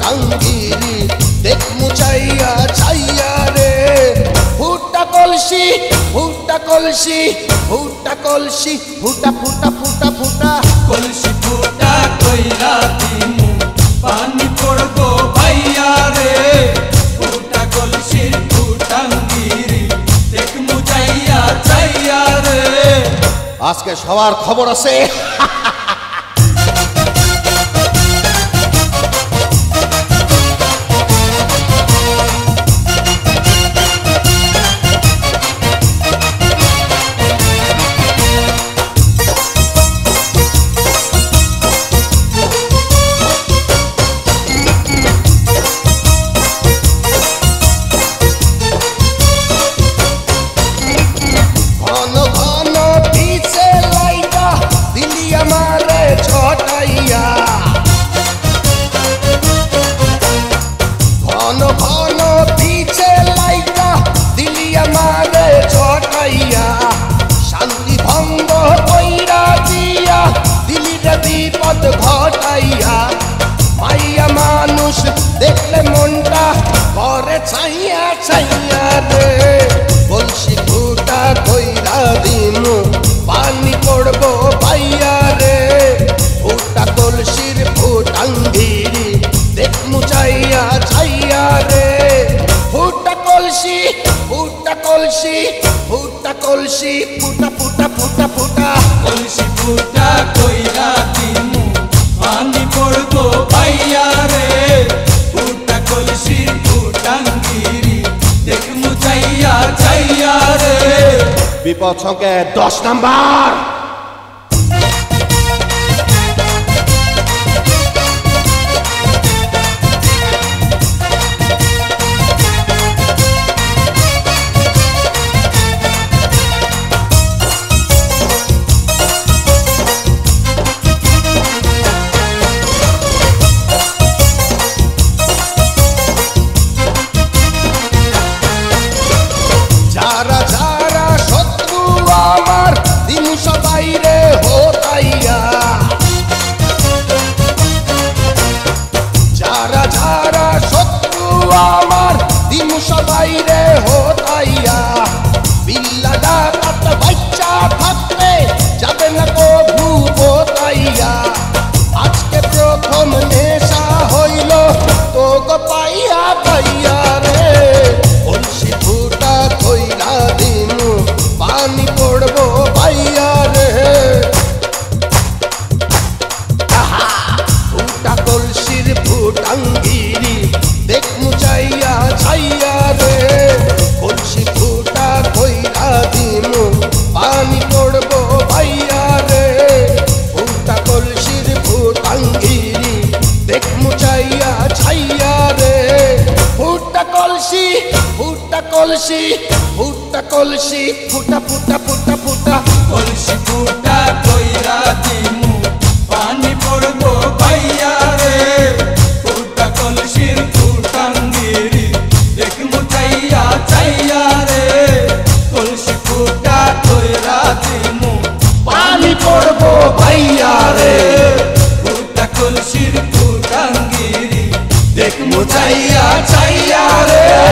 ফুটাঙ্গিরি দেখ মুচাইয়া ছাইয়া রে ফুটা কলসি ফুটা কলসি ফুটা কলসি ফুটা ফুটা ফুটা ফুটা কলসি ফুটা কইরা দিমু পানি পড়বো ভাইয়া রে ফুটা কলসির ফুটাঙ্গিরি দেখ মুচাইয়া ছাইয়া রে আজকে সবার খবর আছে বিপদ ঘটাইয়া মাইয়া মানুষ দেখলে মনটা করে ছাইয়া ছাইয়া রে কলসি ফুটা কইরা দিমু পানি পড়বো পাইয়া রে ফুটা কলসির ফুটাঙ্গিরি দেখ মুচাইয়া ছাইয়া রে ফুটা কলসি ফুটা কলসি ফুটা কলসি ফুটা ফুটা ফুটা ফুটা কলসি ফুটা কইরা দিমু পানি পড়বো ভাইয়া রে ফুটা কলসির ফুটাঙ্গিরি দেখ মুচাইয়া ছাইয়া রে বিপদ সংকেত 10 নাম্বার যারা যারা শত্রু আমার দিন সবাই রে হোতাইয়া যারা যারা শত্রু আমার দিন সবাই রে হোতাইয়া বিল্লা ডাকাত বাচ্চা থাকলে যাবে না কভু বোতাইয়া আজকে প্রথম নেশা হইল তো গো পাইয়া পাইয়া রে কলসি ফুটা কইরা দিমু পানি পড়বো পাইয়া রে ফুটা কলসির ফুটাঙ্গিরি দেখ মুচাইয়া ছাইয়া রে কলসি ফুটা কইরা দিমু পানি পড়বো পাইয়া রে ফুটা কলসির ফুটাঙ্গিরি দেখ মুচাইয়া ছাইয়া রে ফুটা কলসি ফুটা কলসি ফুটা কলসি ফুটা ফুটা